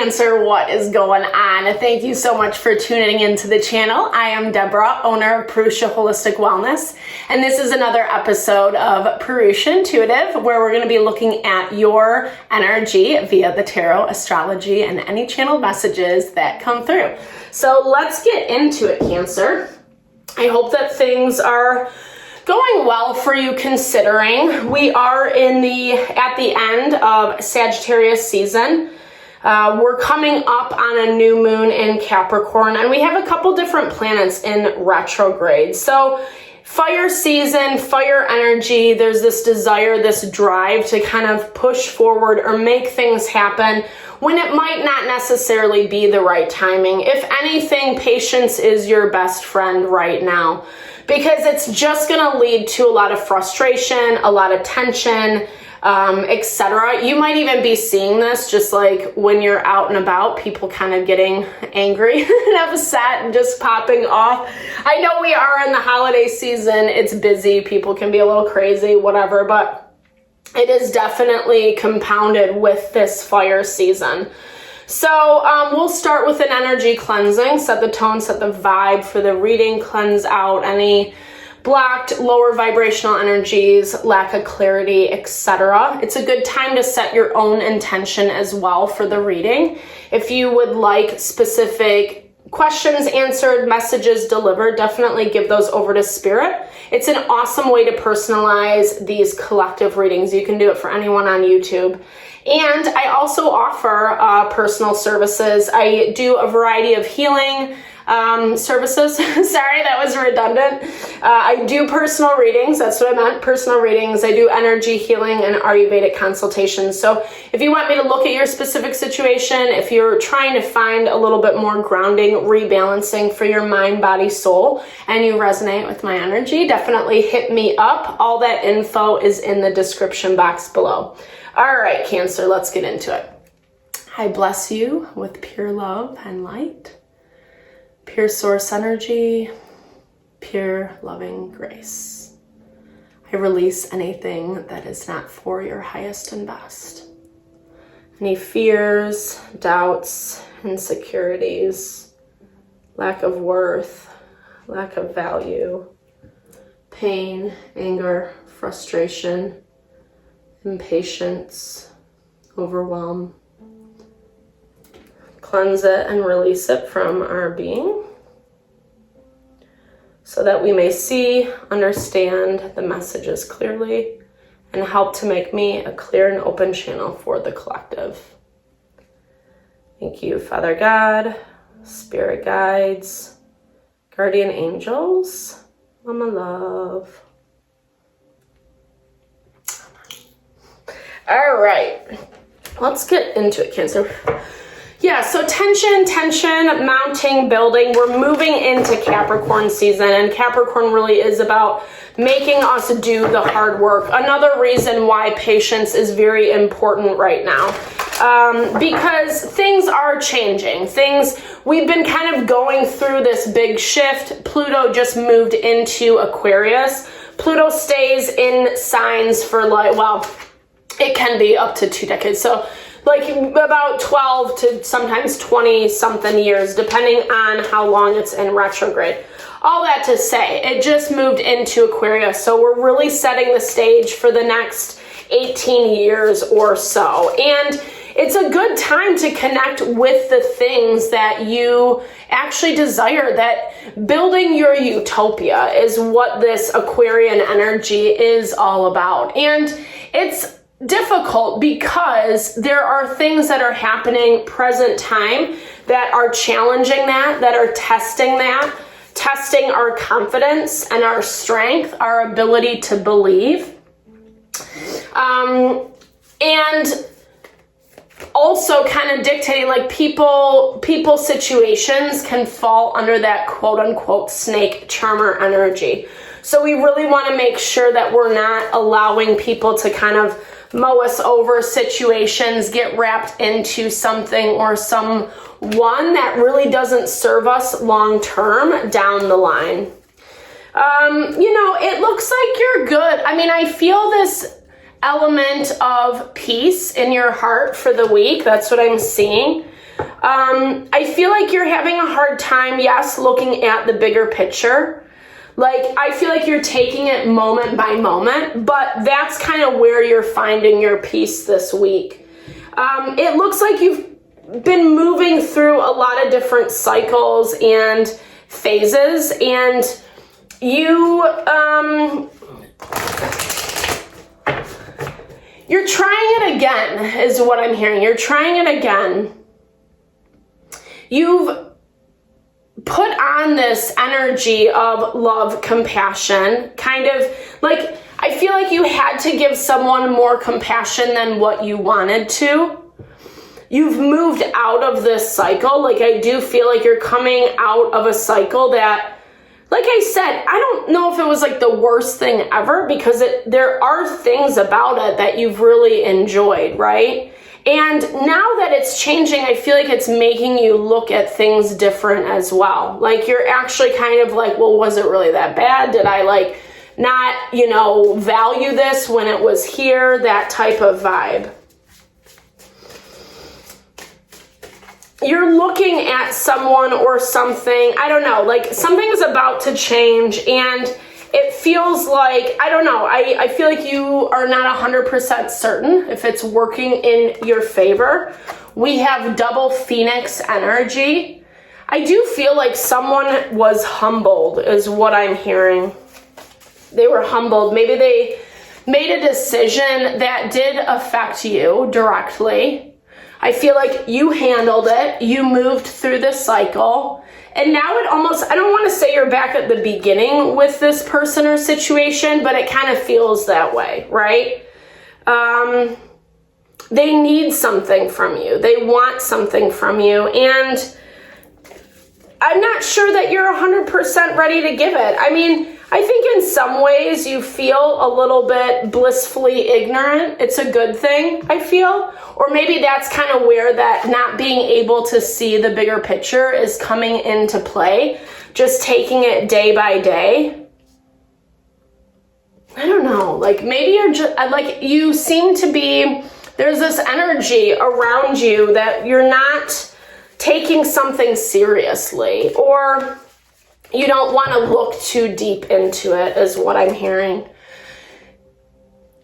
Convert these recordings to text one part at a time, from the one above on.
Cancer, what is going on? Thank you so much for tuning into the channel. I am Deborah, owner of Purusha Holistic Wellness, and this is another episode of Purusha Intuitive, where we're going to be looking at your energy via the tarot, astrology, and any channeled messages that come through. So let's get into it, Cancer. I hope that things are going well for you, considering we are at the end of Sagittarius season. We're coming up on a new moon in Capricorn, and we have a couple different planets in retrograde. So fire season, fire energy, there's this desire, this drive to kind of push forward or make things happen when it might not necessarily be the right timing. If anything, patience is your best friend right now, because it's just going to lead to a lot of frustration, a lot of tension, etc. You might even be seeing this just like when you're out and about, people kind of getting angry and upset and just popping off. I know we are in the holiday season. It's busy. People can be a little crazy, whatever, but it is definitely compounded with this fire season. So we'll start with an energy cleansing, set the tone, set the vibe for the reading, cleanse out any blocked lower vibrational energies, lack of clarity, etc. It's a good time to set your own intention as well for the reading. If you would like specific questions answered, messages delivered, definitely give those over to Spirit. It's an awesome way to personalize these collective readings. You can do it for anyone on YouTube. And I also offer personal services. I do a variety of healing services. Sorry, that was redundant. I do personal readings. That's what I meant, personal readings. I do energy healing and Ayurvedic consultations. So if you want me to look at your specific situation, if you're trying to find a little bit more grounding, rebalancing for your mind, body, soul, and you resonate with my energy, definitely hit me up. All that info is in the description box below. All right, Cancer, let's get into it. I bless you with pure love and light, pure source energy, pure loving grace. I release anything that is not for your highest and best. Any fears, doubts, insecurities, lack of worth, lack of value, pain, anger, frustration, impatience, overwhelm. Cleanse it and release it from our being so that we may see, understand the messages clearly, and help to make me a clear and open channel for the collective. Thank you, Father God, Spirit guides, guardian angels, Mama Love. All right, let's get into it, Cancer. Yeah, so tension, mounting, building. We're moving into Capricorn season, and Capricorn really is about making us do the hard work. Another reason why patience is very important right now, because things are changing. We've been kind of going through this big shift. Pluto just moved into Aquarius. Pluto stays in signs for it can be up to 2 decades. So about 12 to sometimes 20 something years, depending on how long it's in retrograde. All that to say, it just moved into Aquarius. So we're really setting the stage for the next 18 years or so. And it's a good time to connect with the things that you actually desire. That building your utopia is what this Aquarian energy is all about. And it's difficult because there are things that are happening present time that are challenging that are testing our confidence and our strength, our ability to believe. And also kind of dictating, people situations can fall under that quote unquote snake charmer energy. So we really want to make sure that we're not allowing people to kind of mow us over situations, get wrapped into something or someone that really doesn't serve us long term down the line. It looks like you're good. I feel this element of peace in your heart for the week. That's what I'm seeing. I feel like you're having a hard time, yes, looking at the bigger picture. Like, I feel like you're taking it moment by moment, but that's kind of where you're finding your peace this week. It looks like you've been moving through a lot of different cycles and phases, and you're trying it again, is what I'm hearing. You're trying it again. You've put on this energy of love, compassion, kind of like, I feel like you had to give someone more compassion than what you wanted to. You've moved out of this cycle. Like, I do feel like you're coming out of a cycle that, like I said, I don't know if it was like the worst thing ever, because there are things about it that you've really enjoyed, right? And now that it's changing, I feel like it's making you look at things different as well. Like, you're actually kind of like, well, was it really that bad? Did I like not, value this when it was here? That type of vibe. You're looking at someone or something, I don't know, like something is about to change, and it feels like, I don't know, I feel like you are not 100% certain if it's working in your favor. We have double Phoenix energy. I do feel like someone was humbled, is what I'm hearing. They were humbled. Maybe they made a decision that did affect you directly. I feel like you handled it. You moved through the cycle. And now it almost, I don't want to say you're back at the beginning with this person or situation, but it kind of feels that way, right? They need something from you. They want something from you. And I'm not sure that you're 100% ready to give it. I mean, I think in some ways you feel a little bit blissfully ignorant. It's a good thing, I feel. Or maybe that's kind of where that not being able to see the bigger picture is coming into play. Just taking it day by day. I don't know. Like, maybe you're just, like, you seem to be, there's this energy around you that you're not taking something seriously, or you don't want to look too deep into it, is what I'm hearing.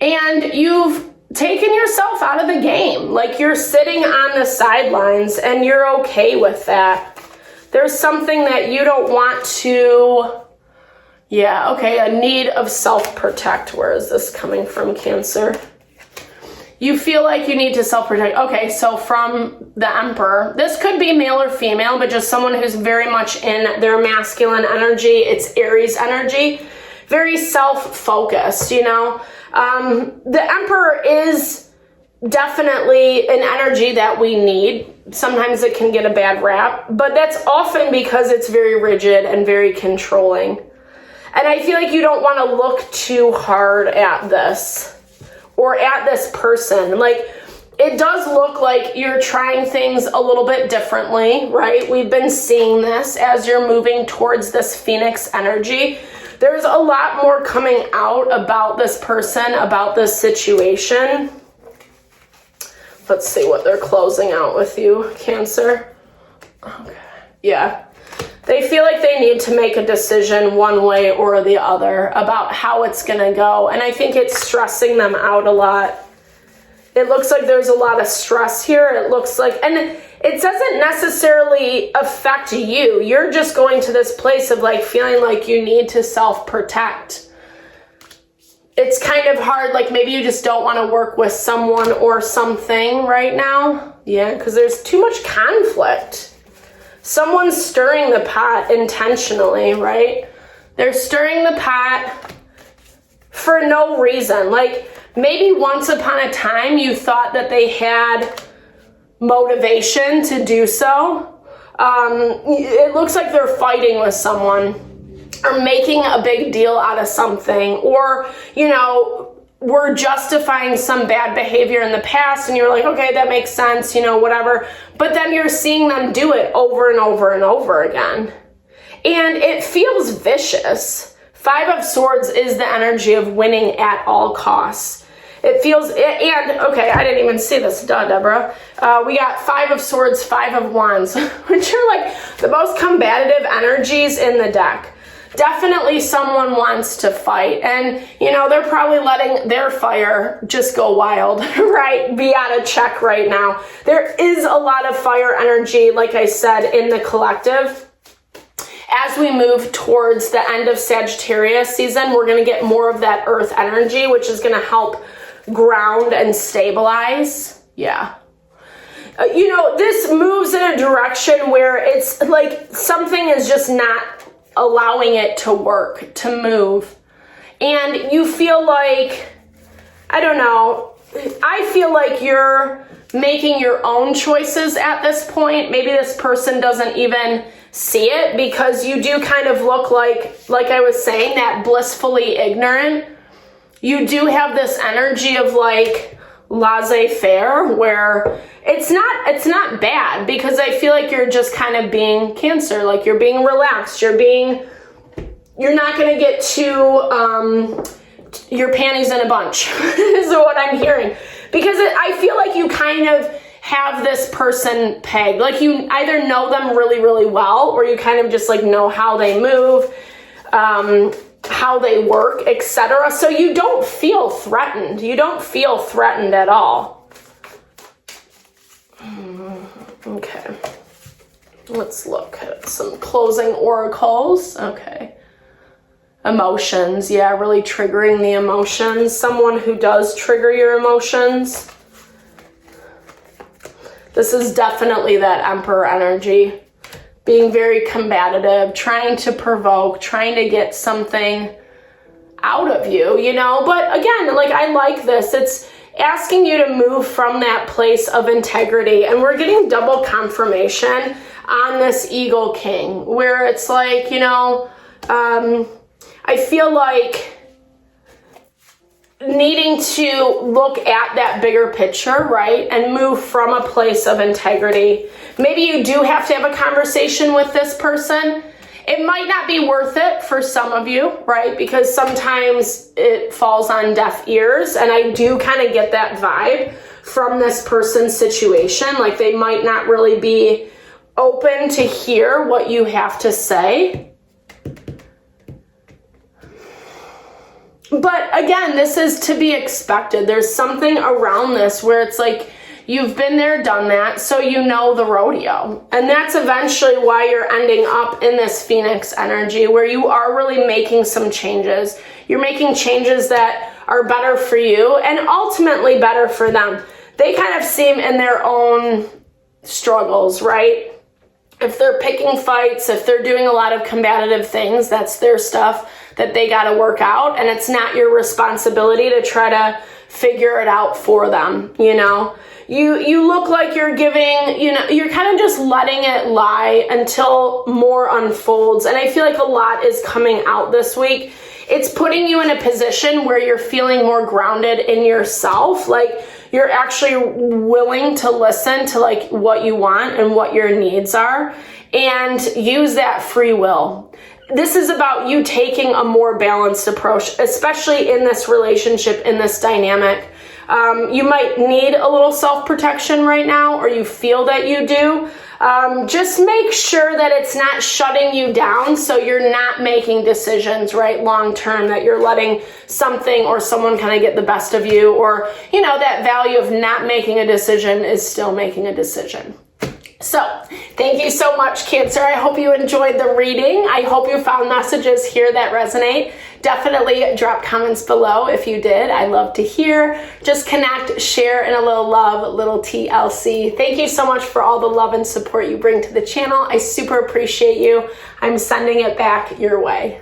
And you've taken yourself out of the game. Like, you're sitting on the sidelines and you're okay with that. There's something that you don't want to, a need of self-protect. Where is this coming from, Cancer? You feel like you need to self-protect. Okay, so from the Emperor, this could be male or female, but just someone who's very much in their masculine energy. It's Aries energy, very self-focused, The Emperor is definitely an energy that we need. Sometimes it can get a bad rap, but that's often because it's very rigid and very controlling. And I feel like you don't want to look too hard at this. Or at this person. Like, it does look like you're trying things a little bit differently, right? We've been seeing this as you're moving towards this Phoenix energy. There's a lot more coming out about this person, about this situation. Let's see what they're closing out with you, Cancer. Okay. Yeah. They feel like they need to make a decision one way or the other about how it's going to go. And I think it's stressing them out a lot. It looks like there's a lot of stress here. It looks like, and it doesn't necessarily affect you. You're just going to this place of like feeling like you need to self-protect. It's kind of hard. Like, maybe you just don't want to work with someone or something right now. Yeah, because there's too much conflict. Someone's stirring the pot intentionally, right? They're stirring the pot for no reason. Like, maybe once upon a time you thought that they had motivation to do so. It looks like they're fighting with someone or making a big deal out of something, or, we're justifying some bad behavior in the past, and you're like, okay, that makes sense, whatever. But then you're seeing them do it over and over and over again. And it feels vicious. 5 of Swords is the energy of winning at all costs. It feels, and okay, I didn't even see this, duh, Deborah. We got 5 of Swords, 5 of Wands, which are like the most combative energies in the deck. Definitely someone wants to fight, and they're probably letting their fire just go wild, right? Be out of check right now. There is a lot of fire energy, like I said, in the collective. As we move towards the end of Sagittarius season, we're going to get more of that earth energy, which is going to help ground and stabilize. Yeah. This moves in a direction where it's like something is just not allowing it to work, to move. And you feel like, I don't know, I feel like you're making your own choices at this point. Maybe this person doesn't even see it, because you do kind of look like I was saying, that blissfully ignorant. You do have this energy of like laissez-faire, where it's not bad, because I feel like you're just kind of being Cancer, like you're being relaxed, you're not going to get too your panties in a bunch is what I'm hearing, because I feel like you kind of have this person pegged, like you either know them really, really well, or you kind of just like know how they move, how they work, etc. So you don't feel threatened. You don't feel threatened at all. Okay. Let's look at some closing oracles. Okay. Emotions. Yeah, really triggering the emotions. Someone who does trigger your emotions. This is definitely that Emperor energy. Being very combative, trying to provoke, trying to get something out of you, But again, like I like this. It's asking you to move from that place of integrity. And we're getting double confirmation on this Eagle King, where it's like, I feel like needing to look at that bigger picture, right? And move from a place of integrity. Maybe you do have to have a conversation with this person. It might not be worth it for some of you, right? Because sometimes it falls on deaf ears. And I do kind of get that vibe from this person's situation. Like they might not really be open to hear what you have to say. But again, this is to be expected. There's something around this where it's like you've been there, done that, so you know the rodeo. And that's eventually why you're ending up in this Phoenix energy, where you are really making some changes. You're making changes that are better for you and ultimately better for them. They kind of seem in their own struggles, right? If they're picking fights, if they're doing a lot of combative things, that's their stuff that they got to work out, and it's not your responsibility to try to figure it out for them. You look like you're giving, you're kind of just letting it lie until more unfolds. And I feel like a lot is coming out this week. It's putting you in a position where you're feeling more grounded in yourself. Like you're actually willing to listen to like what you want and what your needs are, and use that free will. This is about you taking a more balanced approach, especially in this relationship, in this dynamic. You might need a little self-protection right now, or you feel that you do. Just make sure that it's not shutting you down, so you're not making decisions, right, long-term, that you're letting something or someone kind of get the best of you, or, that value of not making a decision is still making a decision. So, thank you so much, Cancer. I hope you enjoyed the reading. I hope you found messages here that resonate. Definitely drop comments below if you did. I love to hear. Just connect, share, and a little love, little TLC. Thank you so much for all the love and support you bring to the channel. I super appreciate you. I'm sending it back your way.